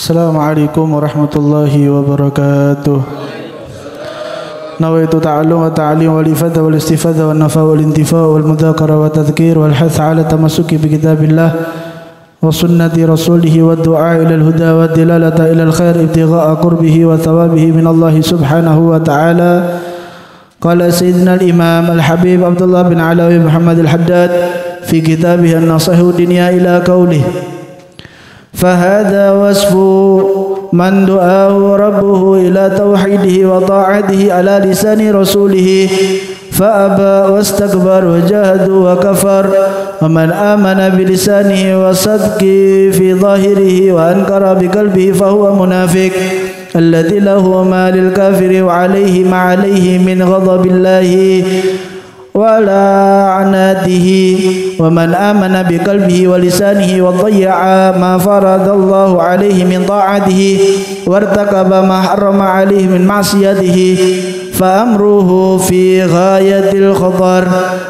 Assalamualaikum warahmatullahi wabarakatuh. Nawaitu ta'allum wa ta'lim wal ifadha wal istifadha wal nafa wal intifa wal mudhakara wa tadhkir wal hath ala tamassuki bi kitabillah wa sunnati rasulih wa du'a ila al huda wa dilalata ila al khair ibtigha'a qurbihi wa thawabihi min Allah subhanahu wa ta'ala. Qala sayyidina al imam al habib Abdullah bin Alawi Muhammad al Haddad fi kitabih an-nasihu dunya ila qawlihi فهذا وصف من دعاه ربه إلى توحيده وطاعته على لسان رسوله فأبى واستكبر وجاهد وكفر ومن آمن بلسانه وصدق في ظاهره وأنكر بقلبه فهو منافق الذي له ما للكافر وعليه ما عليه من غضب الله ولعنته ومن آمن بقلبه ولسانه وضيع ما فرض الله عليه من طاعته وارتكب ما حرم عليه من معصيته فأمره في غاية الخطر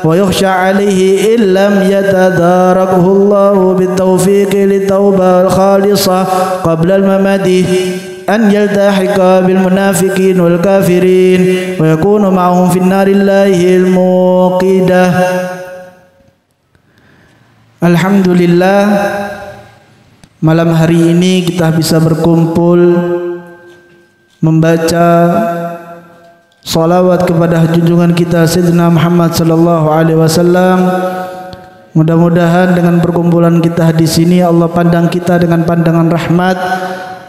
ويخشى عليه إن لم يتداركه الله بالتوفيق للتوبة الخالصة قبل الممات أن يلتحق بالمنافقين والكافرين ويكون معهم في النار الله الموقدة. Alhamdulillah, malam hari ini kita bisa berkumpul membaca salawat kepada junjungan kita Sayyidina Muhammad sallallahu alaihi wasallam. Mudah-mudahan dengan perkumpulan kita di sini Allah pandang kita dengan pandangan rahmat,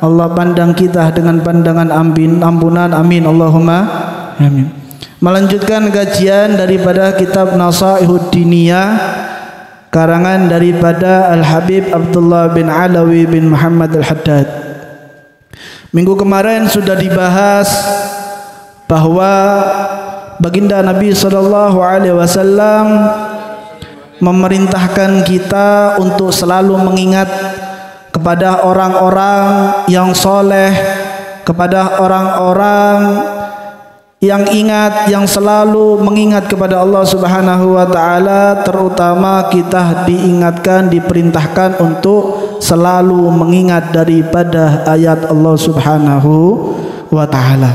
Allah pandang kita dengan pandangan ampunan, amin Allahumma amin. Melanjutkan kajian daripada kitab Nasaihud Diniyah karangan daripada Al-Habib Abdullah bin Alawi bin Muhammad Al-Haddad. Minggu kemarin sudah dibahas bahwa baginda Nabi sallallahu alaihi wasallam memerintahkan kita untuk selalu mengingat kepada orang-orang yang soleh, kepada orang-orang yang ingat, yang selalu mengingat kepada Allah Subhanahu wa ta'ala. Terutama kita diingatkan, diperintahkan untuk selalu mengingat daripada ayat Allah Subhanahu wa ta'ala.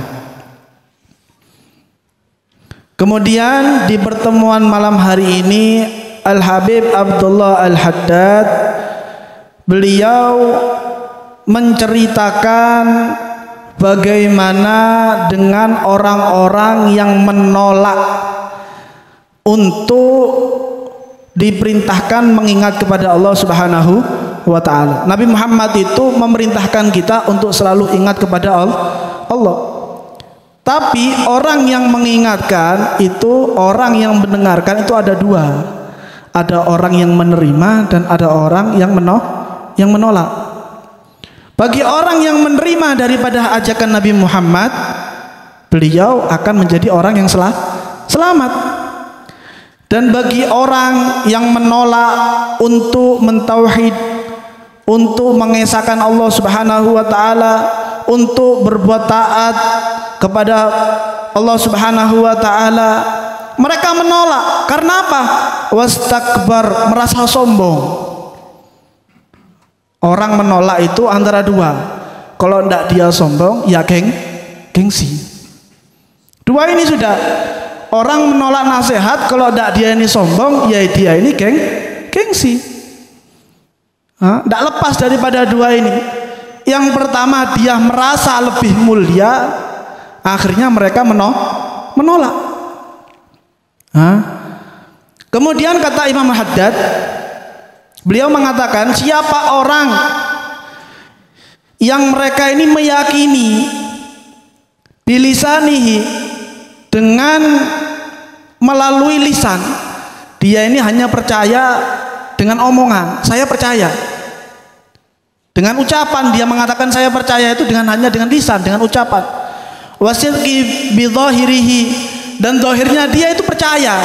Kemudian di pertemuan malam hari ini Al-Habib Abdullah Al-Haddad beliau menceritakan bagaimana dengan orang-orang yang menolak untuk diperintahkan mengingat kepada Allah Subhanahu wa ta'ala. Nabi Muhammad itu memerintahkan kita untuk selalu ingat kepada Allah. Tapi orang yang mengingatkan itu, orang yang mendengarkan itu ada dua. Ada orang yang menerima dan ada orang yang menolak. Bagi orang yang menerima daripada ajakan Nabi Muhammad, beliau akan menjadi orang yang selamat. Dan bagi orang yang menolak untuk mentauhid, untuk mengesahkan Allah Subhanahu wa ta'ala, untuk berbuat taat kepada Allah Subhanahu wa ta'ala, mereka menolak. Karena apa? Wastakbar, merasa sombong. Orang menolak itu antara dua. Kalau tidak dia sombong, ya gengsi. Dua ini sudah. Orang menolak nasihat, kalau tidak dia ini sombong, ya dia ini gengsi. Tidak lepas daripada dua ini. Yang pertama dia merasa lebih mulia, akhirnya mereka menolak. Kemudian kata Imam Haddad, beliau mengatakan siapa orang yang mereka ini meyakini bilisanihi, dengan melalui lisan, dia ini hanya percaya dengan omongan, saya percaya. Dengan ucapan dia mengatakan saya percaya itu hanya dengan lisan, dengan ucapan. Wasidqi bidhahirihi, dan zahirnya dia itu percaya.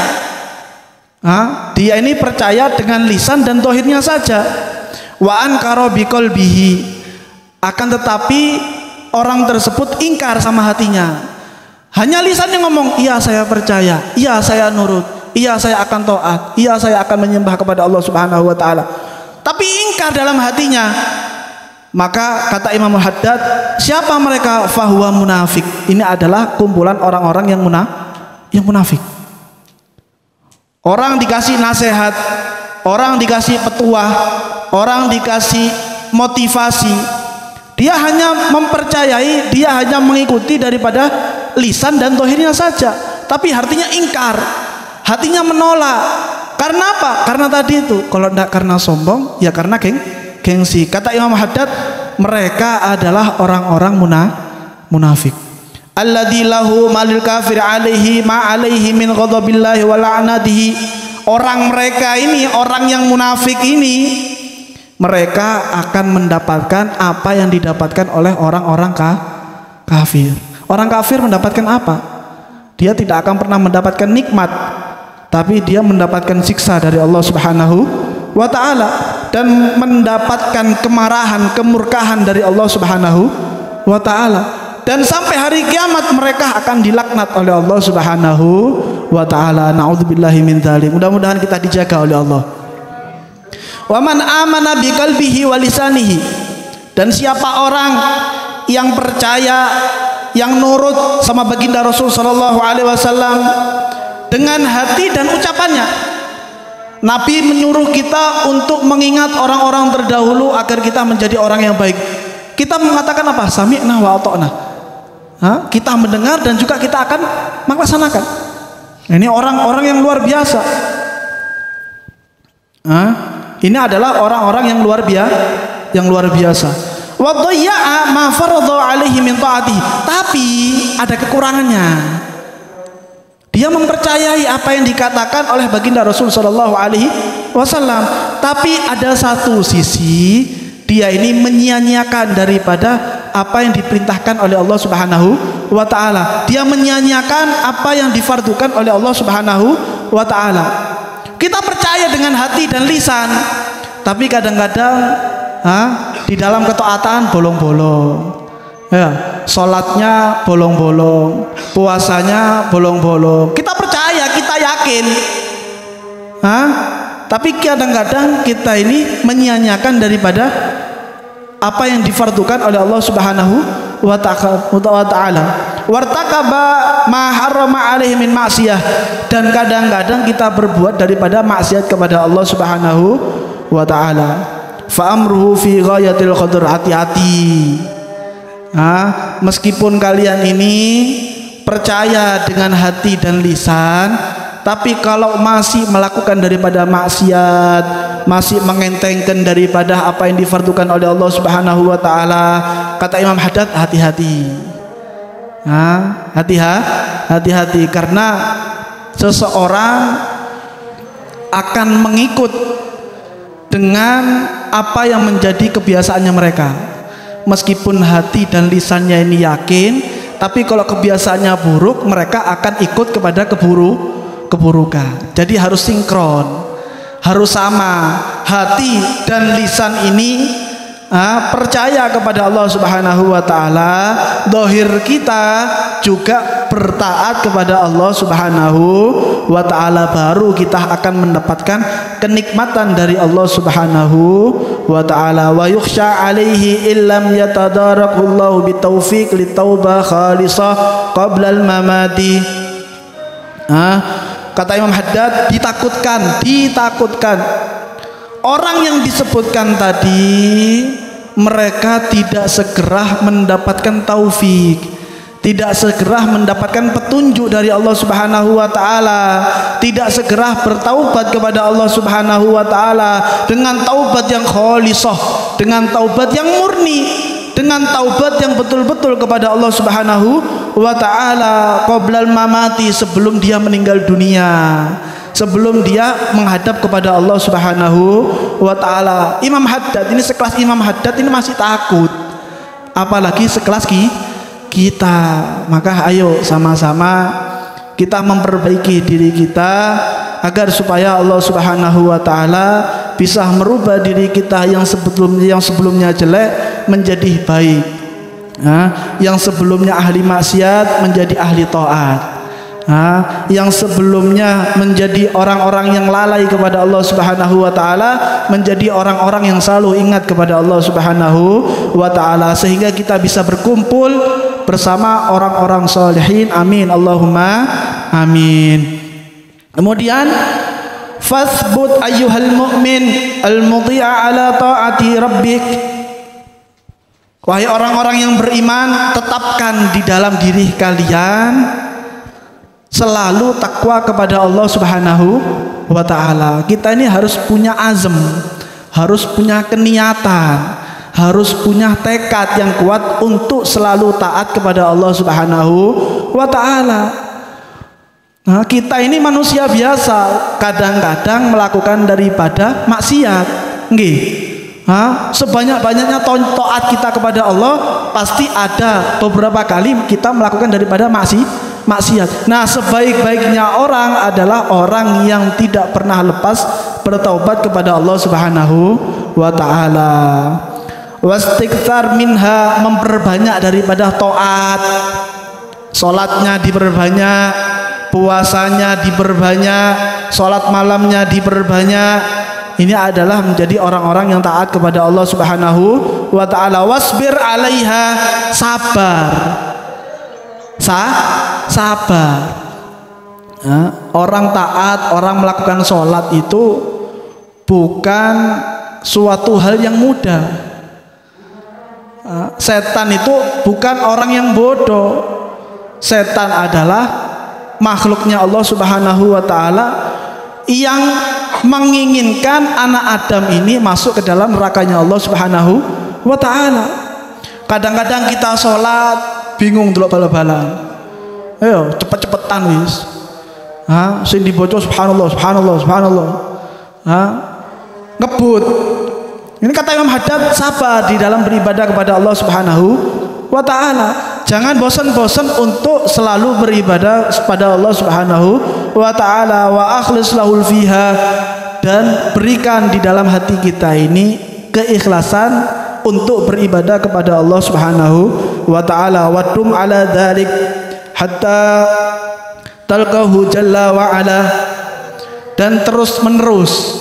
Dia ini percaya dengan lisan dan zahirnya saja. Wa ankara biqalbihi, akan tetapi orang tersebut ingkar sama hatinya. Hanya lisannya ngomong, iya saya percaya, iya saya nurut, iya saya akan taat, iya saya akan menyembah kepada Allah Subhanahu wa ta'ala. Tapi ingkar dalam hatinya. Maka kata Imam Haddad, siapa mereka? Fahuwa munafik. Ini adalah kumpulan orang-orang yang munafik. Orang dikasih nasihat, orang dikasih petuah, orang dikasih motivasi, dia hanya mempercayai, dia hanya mengikuti daripada lisan dan zahirnya saja, tapi hatinya ingkar, hatinya menolak. Karena apa? Karena tadi itu, kalau tidak karena sombong, ya karena gengsi. Kata Imam Haddad, mereka adalah orang-orang munafik. Alladzi lahu malil kafir alaihi ma alaihi min ghadabillahi wa la'natihi. Orang mereka ini, orang yang munafik ini, mereka akan mendapatkan apa yang didapatkan oleh orang-orang kafir. Orang kafir mendapatkan apa? Dia tidak akan pernah mendapatkan nikmat, tapi dia mendapatkan siksa dari Allah Subhanahu wa ta'ala, dan mendapatkan kemarahan, kemurkaan dari Allah Subhanahu wa ta'ala, dan sampai hari kiamat mereka akan dilaknat oleh Allah Subhanahu wa ta'ala. Na'udzubillahi min dzalik. Mudah-mudahan kita dijaga oleh Allah. Wa man amana bi qalbihi wa lisanihi. Dan siapa orang yang percaya, yang nurut sama baginda Rasul sallallahu alaihi wasallam dengan hati dan ucapannya. Nabi menyuruh kita untuk mengingat orang-orang terdahulu agar kita menjadi orang yang baik. Kita mengatakan apa? Sami'na wa ata'na. Kita mendengar dan juga kita akan melaksanakan. Ini orang-orang yang luar biasa. Ini adalah orang-orang yang luar biasa. Wa dhayya'a ma faradha 'alaihi min ta'atihi. Tapi ada kekurangannya. Dia mempercayai apa yang dikatakan oleh baginda Rasul sallallahu alaihi wasallam, tapi ada satu sisi dia ini menyia-nyiakan daripada apa yang diperintahkan oleh Allah Subhanahu wa ta'ala. Dia menyia-nyiakan apa yang difardukan oleh Allah Subhanahu wa ta'ala. Kita percaya dengan hati dan lisan, tapi kadang-kadang di dalam ketaatan bolong-bolong. Ya, sholatnya bolong-bolong, puasanya bolong-bolong. Kita percaya, kita yakin, tapi kadang-kadang kita ini menyia-nyiakan daripada apa yang difardukan oleh Allah Subhanahu wa ta'ala. Wartakaba ma harrama alaihi min ma'siyah. Dan kadang-kadang kita berbuat daripada maksiat kepada Allah Subhanahu wa ta'ala. Fa amruhu fi ghayatil qadr. Hati-hati. Meskipun kalian ini percaya dengan hati dan lisan, tapi kalau masih melakukan daripada maksiat, masih mengentengkan daripada apa yang difardukan oleh Allah Subhanahu wa ta'ala, kata Imam Haddad, hati-hati. Hati-hati, karena seseorang akan mengikut dengan apa yang menjadi kebiasaannya mereka. Meskipun hati dan lisannya ini yakin, tapi kalau kebiasaannya buruk, mereka akan ikut kepada keburukan. Jadi harus sinkron, harus sama. Hati dan lisan ini percaya kepada Allah Subhanahu wa ta'ala, zahir kita juga bertaat kepada Allah Subhanahu wa ta'ala, baru kita akan mendapatkan kenikmatan dari Allah Subhanahu wa ta'ala. Wa yukhsha alaihi illam yatadarakullahu bitaufiq litaubah khalisah qabla al-mamati. Kata Imam Haddad, ditakutkan orang yang disebutkan tadi, mereka tidak segera mendapatkan taufik, tidak segera mendapatkan petunjuk dari Allah Subhanahu wa ta'ala, tidak segera bertaubat kepada Allah Subhanahu wa ta'ala dengan taubat yang khalisah, dengan taubat yang murni, dengan taubat yang betul-betul kepada Allah Subhanahu wa ta'ala qoblal mamati, sebelum dia meninggal dunia, sebelum dia menghadap kepada Allah Subhanahu wa ta'ala. Imam Haddad ini, sekelas Imam Haddad ini masih takut, apalagi sekelas kita. Maka ayo sama-sama kita memperbaiki diri kita agar supaya Allah Subhanahu wa ta'ala bisa merubah diri kita yang sebelumnya jelek menjadi baik, yang sebelumnya ahli maksiat menjadi ahli taat, yang sebelumnya menjadi orang-orang yang lalai kepada Allah Subhanahu wa taala menjadi orang-orang yang selalu ingat kepada Allah Subhanahu wa taala, sehingga kita bisa berkumpul bersama orang-orang salihin. Amin Allahumma amin. Kemudian fasbut ayyuhal mu'min al-mudhi'a ala ta'ati rabbik. Wahai orang-orang yang beriman, tetapkan di dalam diri kalian selalu takwa kepada Allah Subhanahu wa taala. Kita ini harus punya azam, harus punya keniatan, harus punya tekad yang kuat untuk selalu taat kepada Allah Subhanahu wa taala. Nah, kita ini manusia biasa, kadang-kadang melakukan daripada maksiat. Nggih. Sebanyak-banyaknya taat kita kepada Allah, pasti ada beberapa kali kita melakukan daripada maksiat. Nah, sebaik-baiknya orang adalah orang yang tidak pernah lepas bertaubat kepada Allah Subhanahu wa taala. Wastiktsar minha, memperbanyak daripada taat. Salatnya diperbanyak, puasanya diperbanyak, salat malamnya diperbanyak. Ini adalah menjadi orang-orang yang taat kepada Allah Subhanahu wa taala. Wasbir 'alaiha, sabar. Sabar. Orang taat, orang melakukan sholat itu bukan suatu hal yang mudah. Setan itu bukan orang yang bodoh. Setan adalah makhluknya Allah Subhanahu wa taala yang menginginkan anak Adam ini masuk ke dalam nerakanya Allah Subhanahu wa taala. Kadang-kadang kita sholat bingung delok bal-balan. Ayo cepet-cepetan wis. Sing dibaca subhanallah subhanallah subhanallah. Ngebut. Ini kata Imam Haddad, sabar di dalam beribadah kepada Allah Subhanahu wa taala. Jangan bosan-bosan untuk selalu beribadah kepada Allah Subhanahu wa taala. Wa akhlis lahul fiha, dan berikan di dalam hati kita ini keikhlasan untuk beribadah kepada Allah Subhanahu wa taala. Wadum ala dzalik hatta talqahu jalla wa ala, dan terus menerus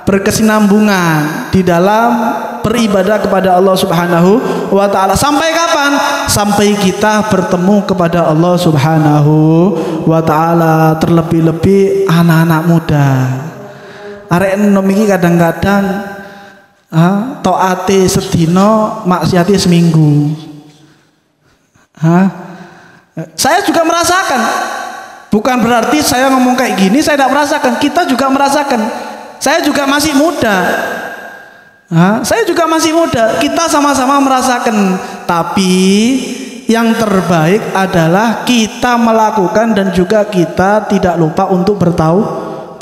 berkesinambungan di dalam beribadah kepada Allah Subhanahu wa taala. Sampai kapan? Sampai kita bertemu kepada Allah Subhanahu wa taala. Terlebih-lebih anak-anak muda. Arek enom iki kadang-kadang taate sedina, maksiate seminggu. Saya juga merasakan. Bukan berarti saya ngomong kayak gini saya tidak merasakan. Kita juga merasakan. Saya juga masih muda. Saya juga masih muda. Kita sama-sama merasakan. Tapi yang terbaik adalah kita melakukan dan juga kita tidak lupa untuk bertaubat.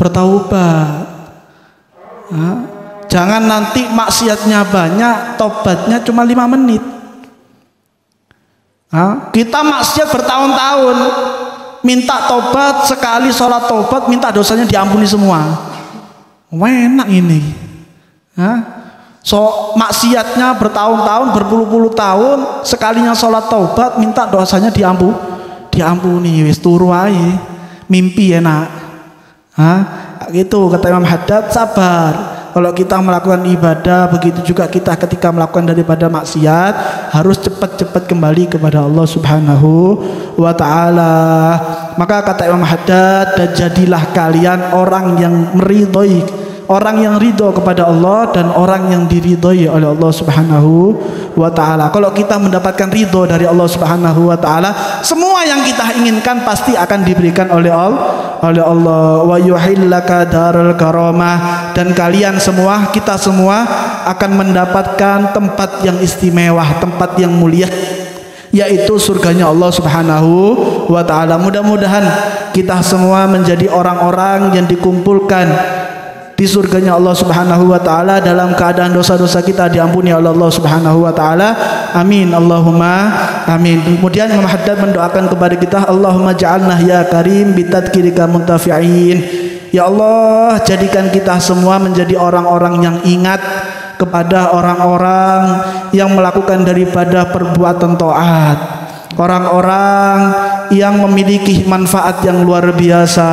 Jangan nanti maksiatnya banyak, tobatnya cuma 5 menit. Kita maksiat bertahun-tahun, minta tobat sekali sholat tobat, minta dosanya diampuni semua. Enak ini. So maksiatnya bertahun-tahun, berpuluh-puluh tahun, sekalinya sholat taubat minta dosanya diampuni. Wis turu ae, mimpi enak. Gitu kata Imam Haddad, sabar. Kalau kita melakukan ibadah, begitu juga kita ketika melakukan daripada maksiat harus cepat-cepat kembali kepada Allah Subhanahu wa taala. Maka kata Imam Haddad, dan jadilah kalian orang yang meridhoi, orang yang ridho kepada Allah dan orang yang diridhoi oleh Allah Subhanahu wa taala. Kalau kita mendapatkan ridho dari Allah Subhanahu wa taala, semua yang kita inginkan pasti akan diberikan oleh Allah. Wa yuhillaka darul karamah, dan kalian semua, kita semua akan mendapatkan tempat yang istimewa, tempat yang mulia, yaitu surganya Allah Subhanahu wa taala. Mudah-mudahan kita semua menjadi orang-orang yang dikumpulkan di surganya Allah Subhanahu wa taala dalam keadaan dosa-dosa kita diampuni oleh Allah Subhanahu wa taala. Amin Allahumma amin. Kemudian Imam Haddad mendoakan kepada kita, Allahumma ja'alna ya karim bitadkirika muntafi'in. Ya Allah, jadikan kita semua menjadi orang-orang yang ingat kepada orang-orang yang melakukan daripada perbuatan taat, orang-orang yang memiliki manfaat yang luar biasa.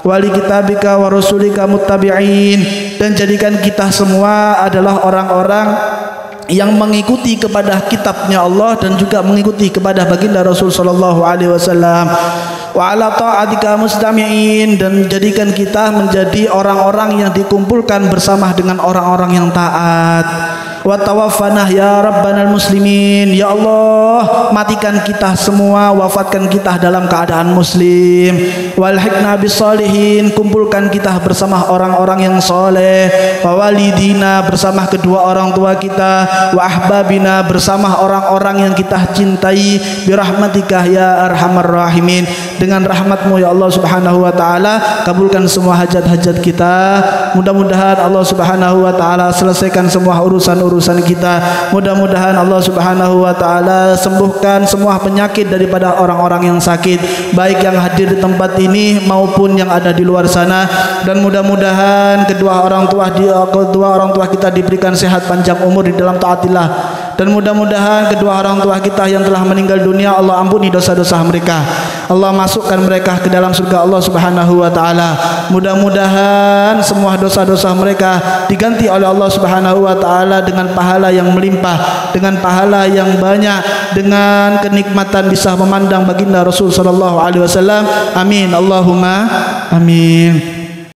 Wali kitabika wa rasulika muttabi'in, dan jadikan kita semua adalah orang-orang yang mengikuti kepada kitabnya Allah dan juga mengikuti kepada baginda Rasul sallallahu alaihi wasallam. Wa ala ta'atika mustami'in, dan jadikan kita menjadi orang-orang yang dikumpulkan bersama dengan orang-orang yang taat. Wa tawaffana ya rabbanal muslimin, ya Allah matikan kita semua, wafatkan kita dalam keadaan muslim. Walhiqna bisolihin, kumpulkan kita bersama orang-orang yang soleh. Wa walidina, bersama kedua orang tua kita. Wa ahbabina, bersama orang-orang yang kita cintai. Birahmatika ya arhamar rahimin, dengan rahmatmu ya Allah subhanahu wa ta'ala kabulkan semua hajat-hajat kita. Mudah-mudahan Allah subhanahu wa ta'ala selesaikan semua urusan-urusan kita. Mudah-mudahan Allah subhanahu wa ta'ala sembuhkan semua penyakit daripada orang-orang yang sakit, baik yang hadir di tempat ini maupun yang ada di luar sana. Dan mudah-mudahan kedua orang tua kita diberikan sehat panjang umur di dalam taatillah. Dan mudah-mudahan kedua orang tua kita yang telah meninggal dunia, Allah ampuni dosa-dosa mereka, Allah masukkan mereka ke dalam surga Allah subhanahu wa ta'ala. Mudah-mudahan semua dosa-dosa mereka diganti oleh Allah subhanahu wa ta'ala dengan pahala yang melimpah, dengan pahala yang banyak, dengan kenikmatan bisa memandang baginda Rasul sallallahu alaihi wasallam. Amin Allahumma amin.